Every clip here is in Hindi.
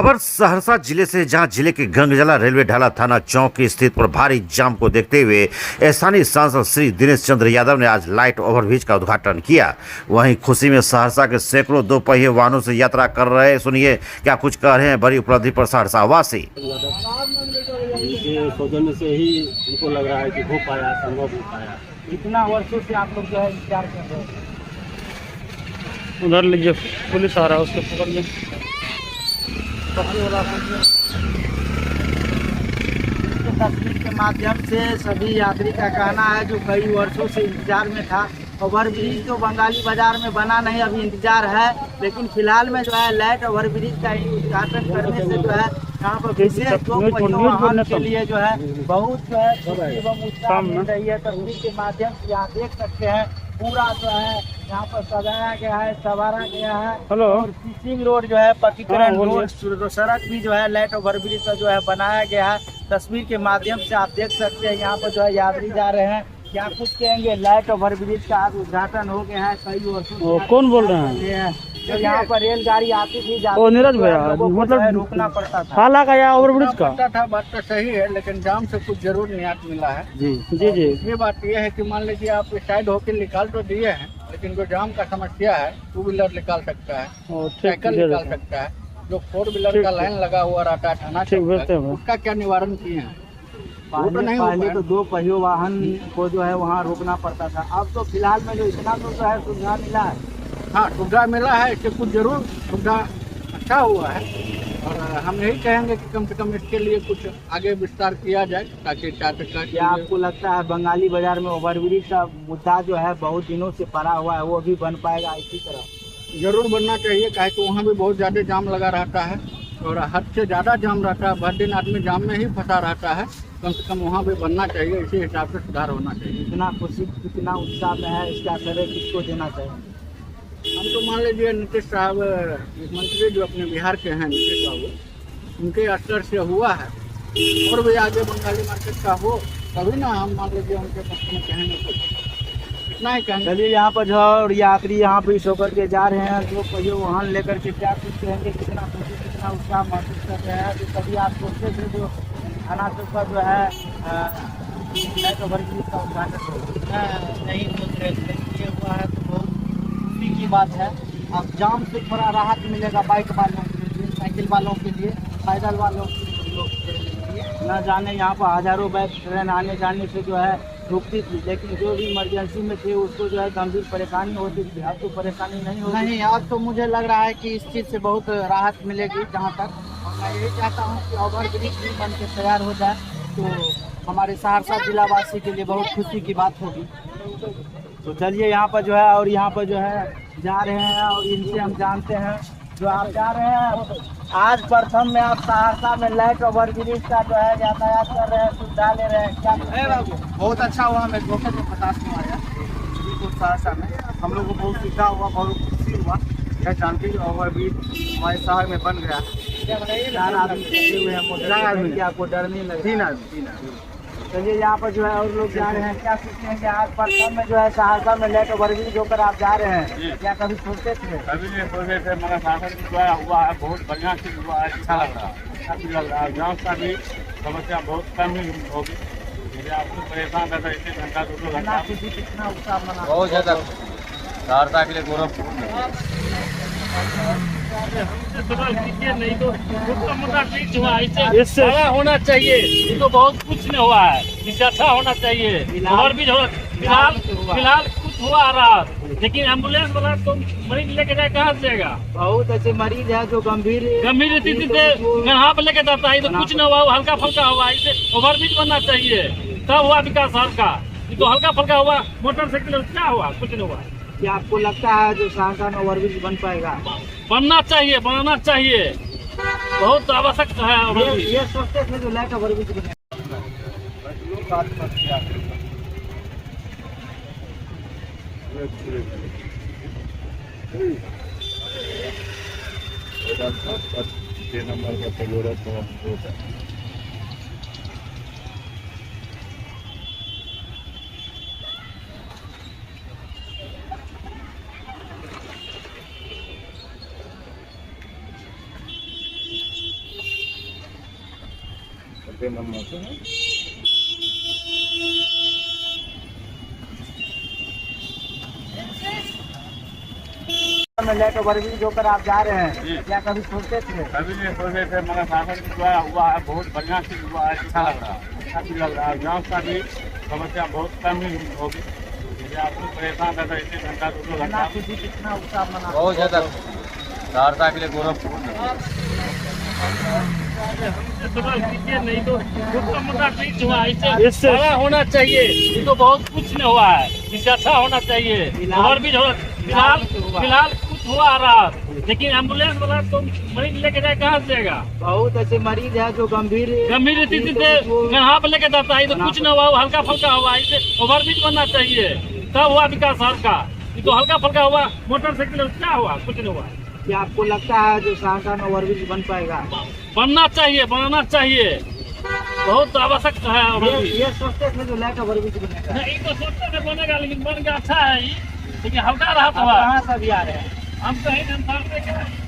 खबर सहरसा जिले से, जहां जिले के गंगजला रेलवे ढाला थाना चौक स्थित पर भारी जाम को देखते हुए स्थानीय सांसद श्री दिनेश चंद्र यादव ने आज लाइट ओवरब्रिज का उद्घाटन किया। वहीं खुशी में सहरसा के सैकड़ों दो पहिए वाहनों से यात्रा कर रहे, सुनिए क्या कुछ कह रहे हैं बड़ी उपलब्धि पर सहरसा वासी। सौजन्य से ही उनको लग रहा है कि हो पाया, संभव हो पाया। इतना वर्षों से आप लोग जो है इंतजार कर रहे हैं। उधर लीजिए, पुलिस आ रहा है, उसको पकड़ लिया। तस्वीर के माध्यम से सभी यात्री का कहना है जो कई वर्षों से इंतजार में था। ओवरब्रिज तो बंगाली बाजार में बना नहीं, अभी इंतजार है, लेकिन फिलहाल में जो है लाइट ओवरब्रिज का उद्घाटन करने से जो है यहाँ पर विशेष दो पहियों वाहन के लिए जो है बहुत जो है खुशी एवं उत्साह मिल रही है। तस्वीर के माध्यम से यहाँ देख सकते हैं पूरा जो है यहाँ पर सजाया गया है, संवारा गया है। और फिशिंग रोड जो है, पक्कीकरण रोड, सड़क भी जो है लाइट ओवरब्रिज का जो है बनाया गया है। तस्वीर के माध्यम से आप देख सकते हैं यहाँ पर जो है यात्री जा रहे हैं। क्या कुछ कहेंगे? लाइट ओवरब्रिज का आज उद्घाटन हो गया है। कई वर्षों कौन बोल रहे हैं? तो यहाँ पर रेलगाड़ी आती थी, जाती थी, नीरज भैया, मतलब रोकना पड़ता था। हाल आया ओवरब्रिज का था। बात तो सही है, लेकिन जाम से कुछ जरूर नियात मिला है। जी जी जी। ये बात ये है कि मान लीजिए आप साइड होके निकाल तो दिए हैं, लेकिन जो जाम का समस्या है, टू व्हीलर निकाल सकता है, साइकिल निकाल सकता है, जो फोर व्हीलर का लाइन लगा हुआ रहता है थाना चौक, उसका क्या निवारण किए हैं? पहले तो दो पहियों वाहन को जो है वहाँ रोकना पड़ता था। अब तो फिलहाल में जो इतना तो जो है सुविधा मिला है। हाँ, सुविधा मिला है, इससे कुछ जरूर सुविधा अच्छा हुआ है। और हम यही कहेंगे कि कम से कम इसके लिए कुछ आगे विस्तार किया जाए, ताकि क्या आपको लगता है बंगाली बाजार में ओवरब्रिज का मुद्दा जो है बहुत दिनों से पड़ा हुआ है, वो भी बन पाएगा? इसी तरह जरूर बनना चाहिए, काहे कि वहाँ भी बहुत ज़्यादा जाम लगा रहता है और हद से ज़्यादा जाम रहता है। भर दिन आदमी जाम में ही फंसा रहता है। कम से कम वहाँ भी बनना चाहिए, इसी हिसाब से सुधार होना चाहिए। इतना खुशी, कितना उत्साह में है, इसका श्रेय किसको देना चाहिए? हम तो मान लीजिए नीतीश साहब मंत्री जो अपने बिहार के हैं, नीतीश बाबू, उनके स्तर से हुआ है। और भी आगे बंगाली मार्केट का हो तभी ना हम मान लीजिए उनके पक्ष में कहेंगे कुछ, इतना ही कहेंगे। चलिए, यहाँ पर जो यात्री यहाँ पे होकर के जा रहे हैं, जो पहियों वाहन लेकर के, क्या कुछ कहेंगे? कितना खुशी, कितना उत्साह महसूस कर रहे हैं? तो कभी आप सोचते थे जो थाना चौक का जो है लाइट ओवरब्रिज का उद्घाटन नहीं सोच रहे थे, ये हुआ है तो बहुत खुशी की बात है। अब जाम से थोड़ा राहत मिलेगा बाइक वालों के लिए, साइकिल वालों के लिए, पैदल वालों के लिए। न जाने यहाँ पर हजारों बाइक ट्रेन आने जाने से जो है रुकती थी, लेकिन जो भी इमरजेंसी में थे उसको जो है गंभीर परेशानी होती थी। अब तो परेशानी नहीं होती। नहीं, अब तो मुझे लग रहा है कि इस चीज़ से बहुत राहत मिलेगी। जहाँ तक मैं यही चाहता हूँ कि ओवरब्रिज भी बन के तैयार हो जाए तो हमारे सहरसा जिलावासी के लिए बहुत खुशी की बात होगी। तो चलिए, यहाँ पर जो है और यहाँ पर जो है जा रहे हैं और इनसे हम जानते हैं जो आप जा रहे हैं आज प्रथम में, आप सहरसा में लाइट ओवरब्रिज का जो है यातायात कर रहे हैं, सुविधा ले रहे हैं। क्या बाबू? बहुत अच्छा हुआ, मैं धोखे को 50 में आया बिल्कुल सहरसा में। हम लोग को बहुत सीखा हुआ, बहुत खुशी हुआ। यह जानते ही ओवरब्रिज हमारे शहर में बन गया। 4 आदमी खड़े हुए हैं, क्या आपको डर नहीं लगे? 3 आदमी। चलिए, यहाँ पर जो है और लोग जा रहे हैं। क्या सोचते हैं कि आज प्रथम में जो है सहरसा में लाइट ओवरब्रिज होकर आप जा रहे हैं? क्या कभी सोचते थे? कभी नहीं सोचे थे, मगर शासन जो हुआ है बहुत बढ़िया से हुआ है, अच्छा लग रहा है, अच्छा लग रहा है। गाँव का भी समस्या बहुत कम ही होगी। मुझे आपको परेशान करता है, इतने घंटा 2 घंटा खुशी, कितना उत्साह मना? बहुत ज़्यादा सहरसा के लिए गौरव। नहीं तो इससे बड़ा होना चाहिए। ये तो बहुत कुछ नहीं हुआ है, इससे अच्छा होना चाहिए। ओवरब्रिज फिलहाल कुछ हुआ रहा, लेकिन एम्बुलेंस वाला तो मरीज लेके जाए कहाँ से जाएगा? बहुत ऐसे मरीज है जो गंभीर स्थिति से यहाँ पे लेके जाता है, तो कुछ नहीं हुआ, हल्का फुल्का हुआ। इसे ओवरब्रिज बनना चाहिए, तब हुआ विकास का। ये तो हल्का फुल्का हुआ, मोटरसाइकिल क्या हुआ? कुछ नहीं हुआ। क्या आपको लगता है जो सहरसा में ओवरब्रिज बन पाएगा? बनना चाहिए, बनाना चाहिए, बहुत आवश्यक है। ये सोचते थे जो लाइट ओवरब्रिज बने। नंबर का जरूरत है। में लाइट ओवरब्रिज होकर आप जा रहे हैं, क्या कभी सोचते थे? कभी नहीं सोचे थे, मगर शासन के द्वारा हुआ है, बहुत बढ़िया चीज हुआ है, अच्छा लग रहा है, अच्छा भी लग रहा है। गाँव का भी समस्या बहुत कम ही होगी। जैसे आप लोग परेशान रहता है, 1 घंटा 2 घंटा, कितना उत्साह मना? बहुत ज्यादा सहरसा के लिए गौरवपूर्ण नहीं तो मुद्दा ट्रीट हुआ, इससे बड़ा होना चाहिए। ये तो बहुत कुछ नहीं हुआ है, इससे अच्छा होना चाहिए। और भी फिलहाल कुछ हुआ रहा, लेकिन एम्बुलेंस वाला तो मरीज लेके जाए कहाँ से देगा? बहुत ऐसे मरीज है जो गंभीर स्थिति से यहाँ पे लेके जाता है, तो कुछ न हुआ, हल्का फुल्का हुआ। इसे ओवरब्रिज बनना चाहिए, तब हुआ विकास शहर का। ये तो हल्का फुल्का हुआ, मोटरसाइकिल क्या हुआ, कुछ नहीं हुआ। क्या आपको लगता है जो सहरसा में ओवरब्रिज बन पाएगा? बनना चाहिए, बनाना चाहिए, बहुत आवश्यक है। ये सोचते थे जो लाइट ओवरब्रिज बनेगा? नहीं तो सोचते थे बनेगा, लेकिन बन गया, अच्छा है ये, लेकिन हल्का रहा था। कहाँ से भी आ रहे हैं? हम कहीं जनता के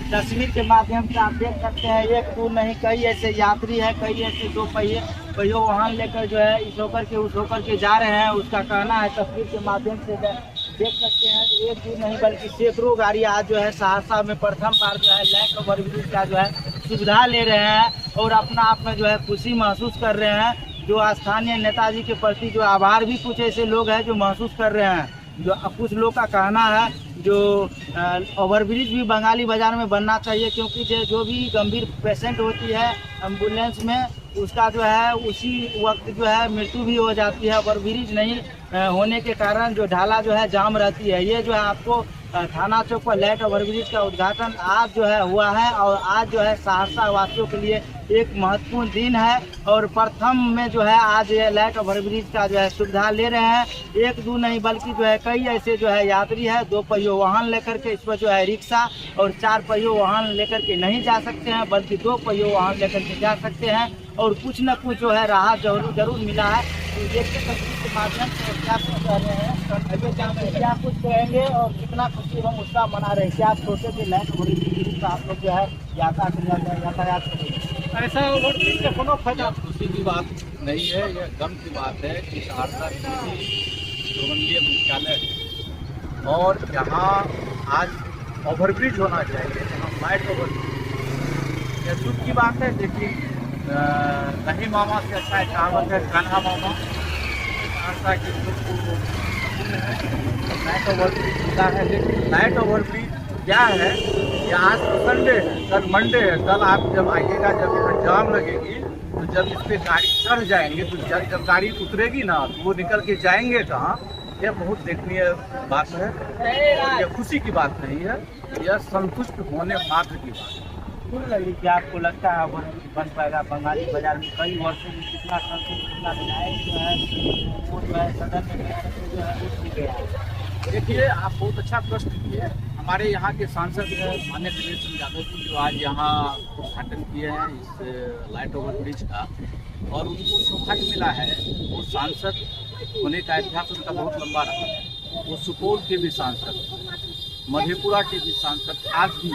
तस्वीर के माध्यम से आप देख सकते हैं, एक दो नहीं कई ऐसे यात्री हैं, कई ऐसे 2 पहियों वाहन लेकर जो है इस होकर के उस होकर के जा रहे हैं। उसका कहना है, तस्वीर के माध्यम से देख सकते हैं, एक दो नहीं बल्कि सैकड़ों गाड़ी आज जो है सहरसा में प्रथम बार जो है लाइट ओवरब्रिज का जो है सुविधा ले रहे हैं और अपना आप में जो है खुशी महसूस कर रहे हैं। जो स्थानीय नेताजी के प्रति जो आभार भी कुछ ऐसे लोग हैं जो महसूस कर रहे हैं। जो कुछ लोग का कहना है जो ओवरब्रिज भी बंगाली बाजार में बनना चाहिए, क्योंकि जो भी गंभीर पेशेंट होती है एम्बुलेंस में, उसका जो है उसी वक्त जो है मृत्यु भी हो जाती है। ओवरब्रिज नहीं होने के कारण जो ढाला जो है जाम रहती है। ये जो है आपको थाना चौक पर लाइट ओवरब्रिज का उद्घाटन आज जो है हुआ है और आज जो है सहरसा वासियों के लिए एक महत्वपूर्ण दिन है और प्रथम में जो है आज ये लाइट ओवरब्रिज का जो है सुविधा ले रहे हैं। एक दो नहीं बल्कि जो है कई ऐसे जो है यात्री है 2 पहियों वाहन लेकर के, इस पर जो है रिक्शा और 4 पहियों वाहन लेकर के नहीं जा सकते हैं, बल्कि 2 पहियों वाहन लेकर के जा सकते हैं और कुछ न कुछ जो है राहत जरूर मिला है। तो देखिए तस्वीर के माध्यम से क्या कुछ कह रहे हैं, क्या कुछ कहेंगे और कितना खुशी हम उत्साह मना रहे हैं। क्या आप सोचे थे लाइट ओवरब्रिज का आप लोग जो है यातायात करेंगे? ऐसा ओवरब्रिज का कोनो फायदा खुशी की बात नहीं है, यह गम की बात है कि सहरसा प्रमंडलीय मुख्यालय है और यहाँ आज ओवरब्रिज होना चाहिए, यहाँ लाइट ओवरब्रिज। यह दुख की बात है, लेकिन नहीं मामा से अच्छा है कहावत है, कान्हा मामा। सहरसा के लोग को लाइट ओवरब्रिज मिला है, लेकिन लाइट ओवरब्रिज क्या है, ये आज तो संडे है, कल मंडे है। कल आप जब आइएगा, जब यहाँ जाम लगेगी, तो जब इस पर गाड़ी चढ़ जाएंगे, तो जब गाड़ी उतरेगी ना, तो वो निकल के जाएंगे कहाँ। यह बहुत देखनीय बात है, यह खुशी की बात नहीं है, यह संतुष्ट होने मात्र की बात है। क्या आपको लगता है बन पाएगा? बंगाली बाजार में कई वर्षों में कितना विधायक जो है वो जो है सदन में जो है उठ गया है। देखिए, आप बहुत अच्छा प्रश्न किए। हमारे यहाँ के सांसद माननीय दिनेश चंद्र यादव जी जो आज यहाँ उद्घाटन किए हैं इस लाइट ओवरब्रिज का, और उनको सौभाग्य मिला है, वो सांसद होने का इतिहास उनका बहुत लंबा रहा है। वो सुपौल के भी सांसद, मधेपुरा के भी सांसद आज भी,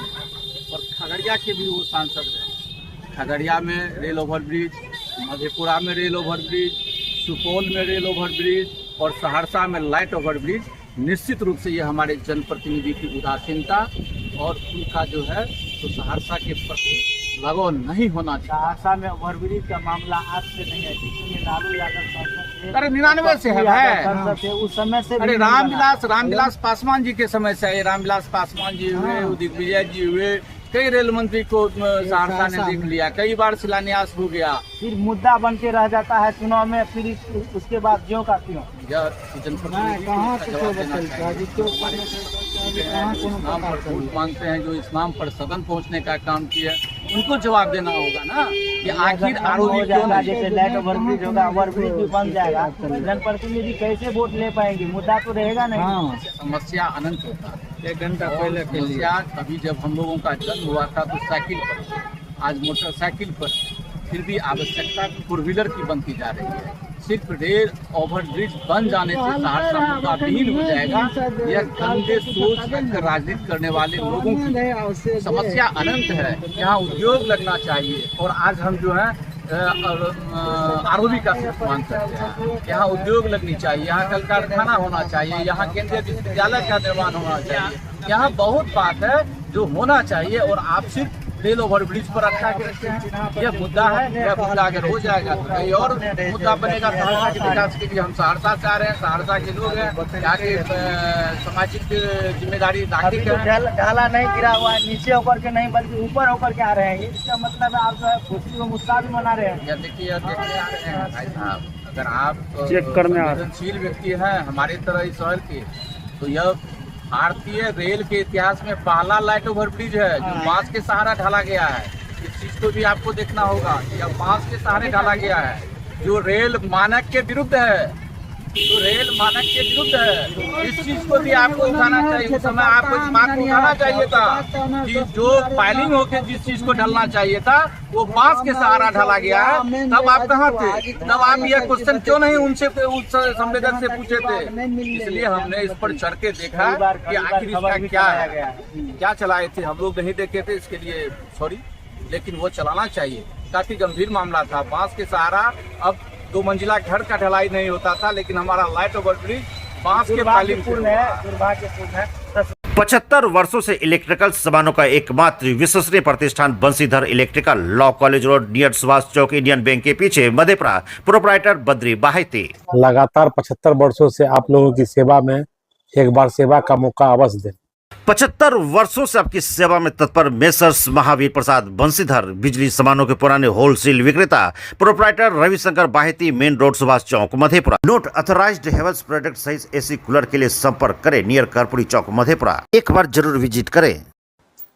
और खगड़िया के भी वो सांसद रहे। खगड़िया में रेल ओवरब्रिज, मधेपुरा में रेल ओवरब्रिज, सुपौल में रेल ओवरब्रिज और सहरसा में लाइट ओवरब्रिज। निश्चित रूप से ये हमारे जनप्रतिनिधि की उदासीनता और उनका जो है तो सहरसा के प्रति लगाव नहीं होना चाहिए। सहरसा में ओवरब्रिज का मामला आज से नहीं है, इसलिए लालू यादव सांसद थे। अरे 99 से है सांसद थे उस समय से। अरे रामविलास पासवान जी के समय से है। रामविलास पासवान जी हुए, दिग्विजय जी हुए, कई रेल मंत्री को सहरसा ने देख लिया, कई बार शिलान्यास हो गया। फिर मुद्दा बन के रह जाता है चुनाव में, फिर उसके बाद ज्यों का त्यों। इस्लाम पर वोट मांगते हैं, जो इस्लाम पर सदन पहुंचने का काम किया, उनको जवाब देना होगा ना कि आखिर आरोपी क्यों नहीं। जैसे लाइट ओवरब्रिज होगा, ओवरब्रिज भी बन जाएगा, जनप्रतिनिधि कैसे वोट ले पाएंगे? मुद्दा तो रहेगा नहीं। समस्या अनंत होता है। 1 घंटा पहले समस्या कभी जब हम लोगों का जन्म हुआ था तो साइकिल पर, आज मोटरसाइकिल पर, फिर भी आवश्यकता 4 व्हीलर की बनती जा रही है। सिर्फ रेल ओवरब्रिज बन जाने से सहरसा मुद्दा विहीन हो जाएगा। यह गंदे सोच रखकर राजनीति करने वाले लोगों की समस्या अनंत है। यहाँ उद्योग लगना चाहिए और आज हम जो है आरओबी का सिर्फ मान सकते हैं। यहाँ उद्योग लगनी चाहिए, यहाँ कल कारखाना होना चाहिए, यहाँ केंद्रीय विश्वविद्यालय का निर्माण होना चाहिए। यहाँ बहुत बात है जो होना चाहिए और आप सिर्फ रेल ओवरब्रिज पर अटका के रखते हैं। यह मुद्दा है, यह मुद्दा अगर हो जाएगा तो कहीं और मुद्दा बनेगा सहरसा के विकास के लिए। हम सहरसा से आ रहे हैं, सहरसा के लोग हैं, यहाँ के सामाजिक जिम्मेदारी नागरिक है। ढाला नहीं गिरा हुआ है, नीचे होकर के नहीं बल्कि ऊपर होकर के आ रहे हैं। इसका मतलब है आप जो है खुशी व उत्साह भी मना रहे हैं। या देखिए देखने आ रहे हैं भाई साहब, अगर आप संवेदनशील व्यक्ति हैं हमारे तरह इस शहर के, तो यह भारतीय रेल के इतिहास में पहला लाइट ओवरब्रिज है जो बांस के सहारा ढाला गया है। इस चीज को भी आपको देखना होगा, यह बांस के सहारे ढाला गया है, जो रेल मानक के विरुद्ध है, जो रेल मानक के विरुद्ध है। इस चीज को भी आपको उठाना चाहिए। उस समय आपको दिमाग को उठाना चाहिए था कि जो फाइलिंग होकर जिस चीज को ढलना चाहिए था वो बांस के सहारा ढला गया है। तब आप कहाँ थे? तब आप यह क्वेश्चन क्यों नहीं उनसे उस संवेदन से पूछे थे? इसलिए हमने इस पर चढ़ के देखा कि आखिर इसका क्या है, क्या चलाए थे। हम लोग नहीं देखे थे, इसके लिए सॉरी, लेकिन वो चलाना चाहिए। काफी गंभीर मामला था। बांस के सहारा अब 2 मंजिला घर का ढलाई नहीं होता था, लेकिन हमारा लाइट ओवरब्रिज बांस के फाइलिंग है, दुर्भाग्यपूर्ण है। 75 वर्षों से इलेक्ट्रिकल सामानों का एकमात्र विश्वसनीय प्रतिष्ठान Bansidhar electrical, law college road near Subhash Chowk, Indian bank के पीछे, मधेपुरा। प्रोपराइटर बद्री बाहिती। लगातार 75 वर्षों से आप लोगों की सेवा में एक बार सेवा का मौका अवश्य दें। 75 वर्षों से आपकी सेवा में तत्पर मेसर्स महावीर प्रसाद बंसीधर, बिजली सामानों के पुराने होलसेल विक्रेता। Proprietor Ravishankar Bahiti, main road Subhash Chowk, Madhepura. Note, authorised Havells product size AC cooler के लिए संपर्क करें नियर कर्पूरी चौक, मधेपुरा। एक बार जरूर विजिट करें,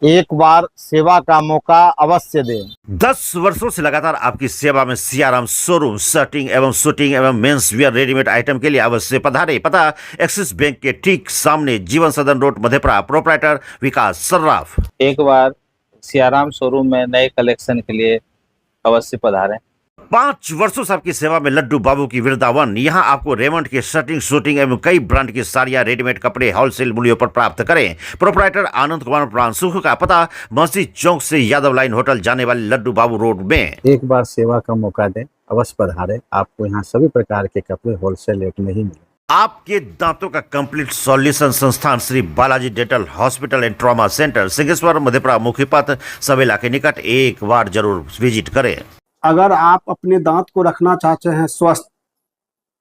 एक बार सेवा का मौका अवश्य दें। 10 वर्षों से लगातार आपकी सेवा में सियाराम शोरूम, शर्टिंग एवं शूटिंग एवं मेंस वियर रेडीमेड आइटम के लिए अवश्य पधारे। पता एक्सिस बैंक के ठीक सामने, जीवन सदन रोड, मधेपुरा। प्रोपराइटर विकास सर्राफ। एक बार सियाराम शोरूम में नए कलेक्शन के लिए अवश्य पधारें। 5 वर्षों से आपकी सेवा में लड्डू बाबू की वृंदावन। यहाँ आपको रेमंड के शर्टिंग, शूटिंग एवं कई ब्रांड की साड़ियां, रेडीमेड कपड़े होलसेल मूल्यों पर प्राप्त करें। प्रोपराइटर आनंद कुमार प्राण सुख का पता मस्जिद चौक से यादव लाइन होटल जाने वाले लड्डू बाबू रोड में। एक बार सेवा का मौका दें, अवश्य पधारें। आपको यहाँ सभी प्रकार के कपड़े होलसेल रेट में ही मिलेंगे। आपके दांतों का कंप्लीट सॉल्यूशन संस्थान Shri Balaji dental hospital and trauma centre, Singheshwar, Madhepura मुख्य पथ, सवेला के निकट। एक बार जरूर विजिट करें। अगर आप अपने दांत को रखना चाहते हैं स्वस्थ,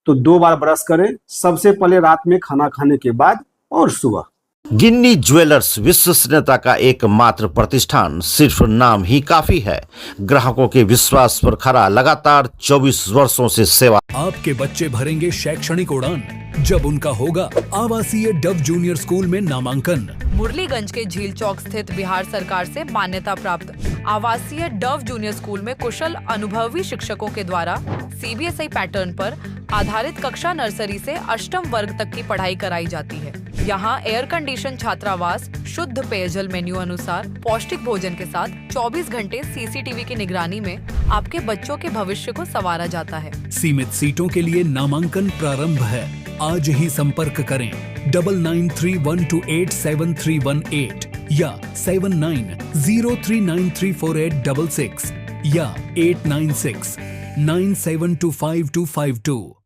तो 2 बार ब्रश करें, सबसे पहले रात में खाना खाने के बाद और सुबह। गिन्नी ज्वेलर्स, विश्वसनीयता का एकमात्र प्रतिष्ठान, सिर्फ नाम ही काफी है। ग्राहकों के विश्वास पर खरा, लगातार 24 वर्षों से सेवा। आपके बच्चे भरेंगे शैक्षणिक उड़ान जब उनका होगा आवासीय डव जूनियर स्कूल में नामांकन। मुरलीगंज के झील चौक स्थित बिहार सरकार से मान्यता प्राप्त आवासीय डव जूनियर स्कूल में कुशल अनुभवी शिक्षकों के द्वारा CBSI पैटर्न पर आधारित कक्षा नर्सरी से 8वीं वर्ग तक की पढ़ाई कराई जाती है। यहाँ एयर कंडीशन छात्रावास, शुद्ध पेयजल मेन्यू अनुसार पौष्टिक भोजन के साथ 24 घंटे CCTV की निगरानी में आपके बच्चों के भविष्य को संवारा जाता है। सीमित सीटों के लिए नामांकन प्रारंभ है। आज ही संपर्क करें 9931287318 या 7903934866 या 8969725252।